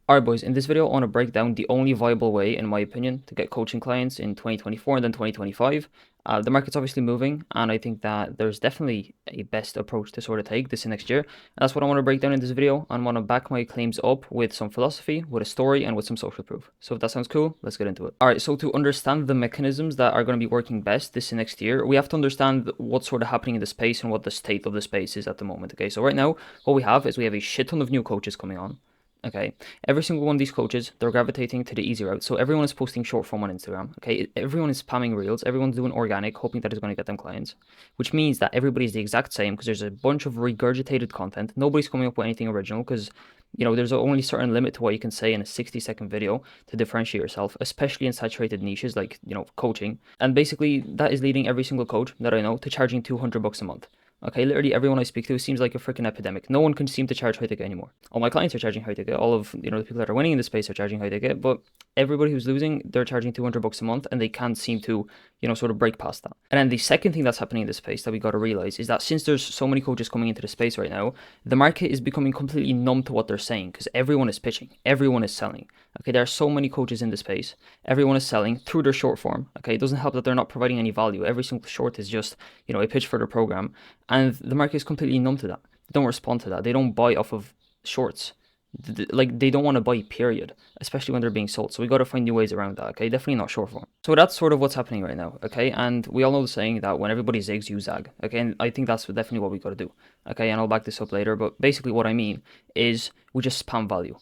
Alright boys, in this video I want to break down the only viable way, in my opinion, to get coaching clients in 2024 and then 2025. The market's obviously moving, and I think that there's definitely a best approach to sort of take this next year. And that's what I want to break down in this video. I want to back my claims up with some philosophy, with a story, and with some social proof. So if that sounds cool, let's get into it. Alright, so to understand the mechanisms that are going to be working best this next year, we have to understand what's sort of happening in the space and what the state of the space is at the moment. Okay, so right now, what we have is we have a shit ton of new coaches coming on. Okay, every single one of these coaches, they're gravitating to the easy route. So everyone is posting short form on Instagram. Okay, everyone is spamming reels. Everyone's doing organic, hoping that it's going to get them clients, which means that everybody's the exact same because there's a bunch of regurgitated content. Nobody's coming up with anything original because, you know, there's only a certain limit to what you can say in a 60-second video to differentiate yourself, especially in saturated niches like, you know, coaching. And basically, that is leading every single coach that I know to charging $200 a month. Okay, literally everyone I speak to seems like a freaking epidemic. No one can seem to charge high ticket anymore. All my clients are charging high ticket. All of, you know, the people that are winning in the space are charging high ticket, but everybody who's losing, they're charging $200 a month, and they can't seem to, you know, sort of break past that. And then the second thing that's happening in this space that we got to realize is that since there's so many coaches coming into the space right now, the market is becoming completely numb to what they're saying because everyone is pitching, everyone is selling. Okay, there are so many coaches in the space. Everyone is selling through their short form. Okay, it doesn't help that they're not providing any value. Every single short is just, you know, a pitch for their program, and the market is completely numb to that. They don't respond to that. They don't buy off of shorts. Like, they don't want to buy, period, especially when they're being sold. So we got to find new ways around that. Okay, definitely not short form. So that's sort of what's happening right now. Okay, and we all know the saying that when everybody zigs, you zag. Okay, and I think that's definitely what we got to do. Okay, and I'll back this up later, but basically what I mean is we just spam value.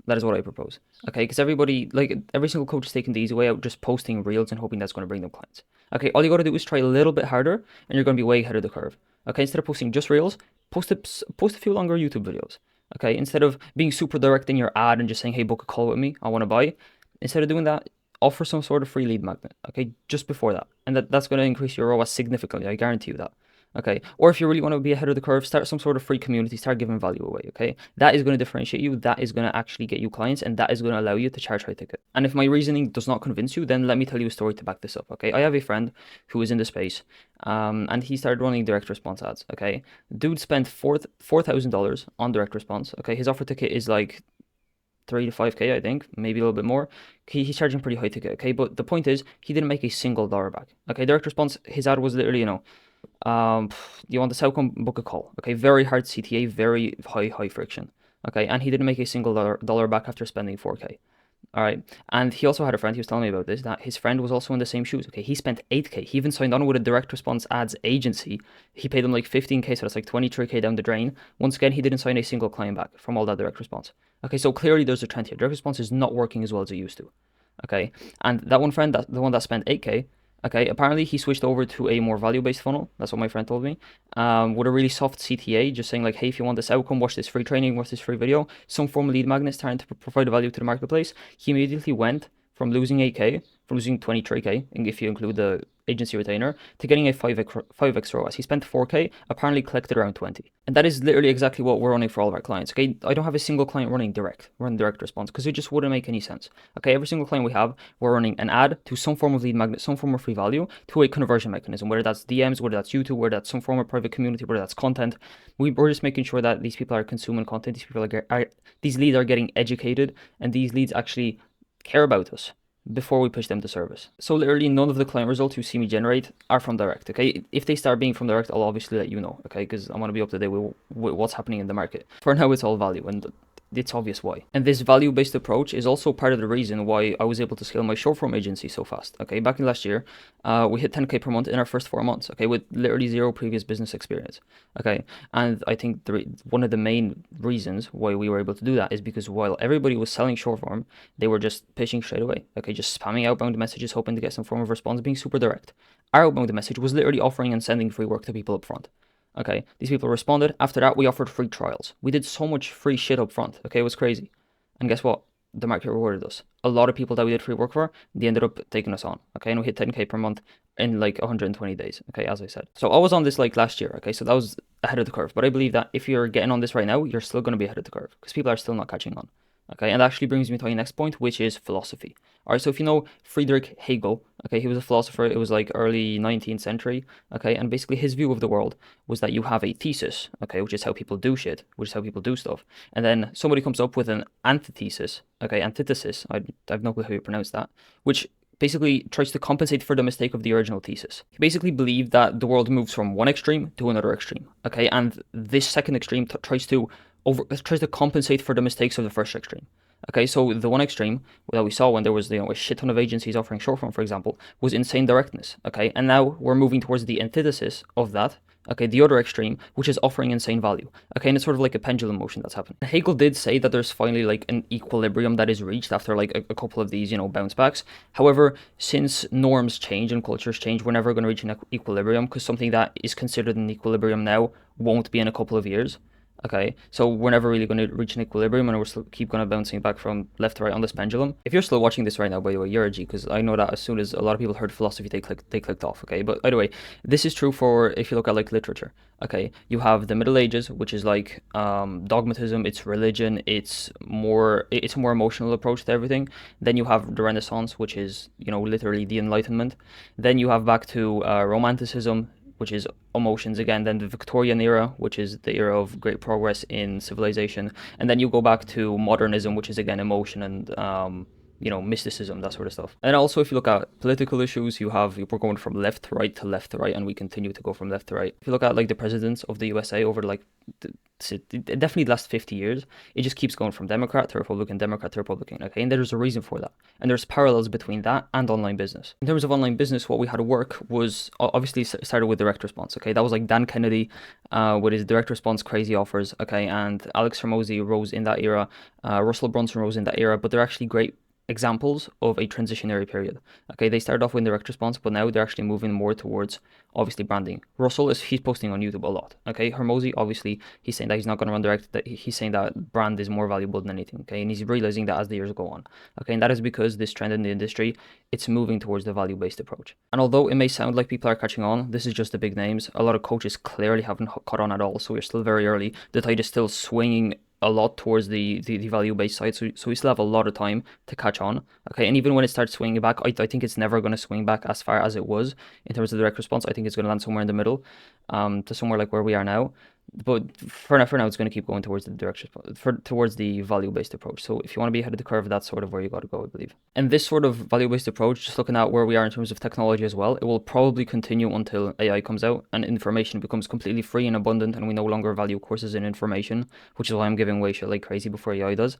That is what I propose. Okay, because everybody, like, every single coach is taking the easy way out, just posting reels and hoping that's going to bring them clients. Okay, all you got to do is try a little bit harder, and you're going to be way ahead of the curve. Okay, instead of posting just reels, post a few longer YouTube videos. Okay, instead of being super direct in your ad and just saying, hey, book a call with me, I want to buy. Instead of doing that, offer some sort of free lead magnet. Okay, just before that, and that's going to increase your ROAS significantly. I guarantee you that. Okay, or if you really want to be ahead of the curve, start some sort of free community, start giving value away. Okay, that is going to differentiate you, that is going to actually get you clients, and that is going to allow you to charge high ticket. And if my reasoning does not convince you, then let me tell you a story to back this up. Okay, I have a friend who is in the space, and he started running direct response ads. Okay, dude spent $4,000 on direct response. Okay, his offer ticket is like 3 to 5K, I think, maybe a little bit more. He's charging pretty high ticket. Okay, but the point is, he didn't make a single dollar back. Okay, direct response, his ad was literally, you know, you want this outcome, book a call. Okay, very hard CTA, very high friction. Okay, and he didn't make a single dollar back after spending 4K. All right, and he also had a friend, he was telling me about this, that his friend was also in the same shoes. Okay, he spent 8K. He even signed on with a direct response ads agency. He paid them like 15K, so that's like 23K down the drain. Once again, he didn't sign a single client back from all that direct response. Okay, so clearly there's a trend here. Direct response is not working as well as it used to. Okay, and that one friend, the one that spent 8K, okay, apparently he switched over to a more value-based funnel. That's what my friend told me. With a really soft CTA, just saying like, hey, if you want this outcome, watch this free training, watch this free video, some form of lead magnet starting to provide value to the marketplace. He immediately went from losing 8K, from losing 23K, if you include the agency retainer, to getting a 5x ROAS. He spent 4K, apparently collected around 20. And that is literally exactly what we're running for all of our clients. Okay, I don't have a single client running direct response, because it just wouldn't make any sense. Okay, every single client we have, we're running an ad to some form of lead magnet, some form of free value, to a conversion mechanism, whether that's DMs, whether that's YouTube, whether that's some form of private community, whether that's content. We're just making sure that these people are consuming content, these leads are getting educated, and these leads actually care about us before we push them to service. So literally none of the client results you see me generate are from direct. Okay, if they start being from direct, I'll obviously let you know. Okay, because I want to be up to date with what's happening in the market. For now, it's all value, and it's obvious why. And this value-based approach is also part of the reason why I was able to scale my short form agency so fast. Okay, back in last year, we hit 10K per month in our first 4 months. Okay, with literally zero previous business experience. Okay, and I think one of the main reasons why we were able to do that is because while everybody was selling short form, they were just pitching straight away. Okay, just spamming outbound messages, hoping to get some form of response, being super direct. Our outbound message was literally offering and sending free work to people up front. Okay, these people responded. After that, we offered free trials. We did so much free shit up front. Okay, it was crazy. And guess what? The market rewarded us. A lot of people that we did free work for, they ended up taking us on. Okay, and we hit 10K per month in like 120 days. Okay, as I said. So I was on this like last year. Okay, so that was ahead of the curve. But I believe that if you're getting on this right now, you're still going to be ahead of the curve because people are still not catching on. Okay, and that actually brings me to my next point, which is philosophy. All right, so if you know Friedrich Hegel, okay, he was a philosopher. It was like early 19th century, okay, and basically his view of the world was that you have a thesis, okay, which is how people do shit, which is how people do stuff, and then somebody comes up with an antithesis, okay, antithesis. I've no clue how you pronounce that, which basically tries to compensate for the mistake of the original thesis. He basically believed that the world moves from one extreme to another extreme, okay, and this second extreme tries to compensate for the mistakes of the first extreme. Okay, so the one extreme that we saw when there was a shit ton of agencies offering short form, for example, was insane directness. Okay, and now we're moving towards the antithesis of that. Okay, the other extreme, which is offering insane value. Okay, and it's sort of like a pendulum motion that's happening. Hegel did say that there's finally like an equilibrium that is reached after like a couple of these, bounce backs. However, since norms change and cultures change, we're never going to reach an equilibrium because something that is considered an equilibrium now won't be in a couple of years. Okay, so we're never really going to reach an equilibrium, and we're still keep going to bouncing back from left to right on this pendulum. If you're still watching this right now, by the way, you're a G, because I know that as soon as a lot of people heard philosophy, they clicked off. Okay, but by the way, this is true for if you look at like literature. Okay, you have the Middle Ages, which is like dogmatism, it's religion, it's a more emotional approach to everything. Then you have the Renaissance, which is literally the Enlightenment. Then you have back to Romanticism, which is emotions again, then the Victorian era, which is the era of great progress in civilization, and then you go back to modernism, which is again emotion and mysticism, that sort of stuff. And also, if you look at political issues, we're going from left to right to left to right, and we continue to go from left to right. If you look at like the presidents of the USA over like definitely the last 50 years, it just keeps going from Democrat to Republican, okay? And there's a reason for that. And there's parallels between that and online business. In terms of online business, what we had to work was obviously started with direct response, okay? That was like Dan Kennedy with his direct response crazy offers, okay? And Alex Hormozi rose in that era, Russell Brunson rose in that era, but they're actually great examples of a transitionary period. Okay, they started off with direct response, but now they're actually moving more towards obviously branding. Russell he's posting on YouTube a lot. Okay, Hormozi obviously he's saying that he's not going to run direct. That he's saying that brand is more valuable than anything. Okay, and he's realizing that as the years go on. Okay, and that is because this trend in the industry it's moving towards the value-based approach. And although it may sound like people are catching on, this is just the big names. A lot of coaches clearly haven't caught on at all. So we're still very early. The tide is still swinging a lot towards the value-based side, so we still have a lot of time to catch on. Okay, and even when it starts swinging back, I think it's never going to swing back as far as it was in terms of direct response. I think it's going to land somewhere in the middle, to somewhere like where we are now. But for now, it's going to keep going towards the direction towards the value-based approach. So if you want to be ahead of the curve, that's sort of where you got to go, I believe. And this sort of value-based approach, just looking at where we are in terms of technology as well, it will probably continue until AI comes out and information becomes completely free and abundant, and we no longer value courses in information, which is why I'm giving away shit like crazy before AI does.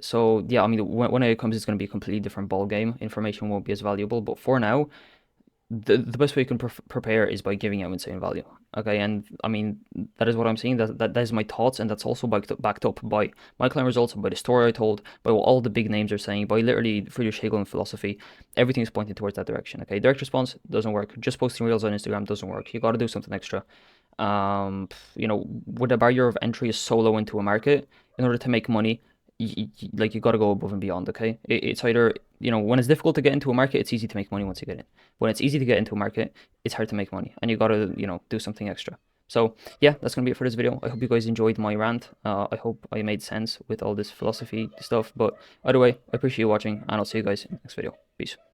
So yeah, I mean, when AI comes, it's going to be a completely different ball game. Information won't be as valuable, but for now, the best way you can prepare is by giving out insane value. Okay, and I mean that is what I'm saying. That is my thoughts, and that's also backed up by my client results, by the story I told, by what all the big names are saying, by literally Friedrich Hegel and philosophy. Everything is pointing towards that direction. Okay, direct response doesn't work. Just posting reels on Instagram doesn't work. You got to do something extra. With the barrier of entry is so low into a market, in order to make money, you got to go above and beyond. Okay, it's either when it's difficult to get into a market, it's easy to make money once you get in. When it's easy to get into a market, it's hard to make money, and you got to do something extra. So yeah, that's gonna be it for this video. I hope you guys enjoyed my rant. I hope I made sense with all this philosophy stuff. But either way, I appreciate you watching, and I'll see you guys in the next video. Peace.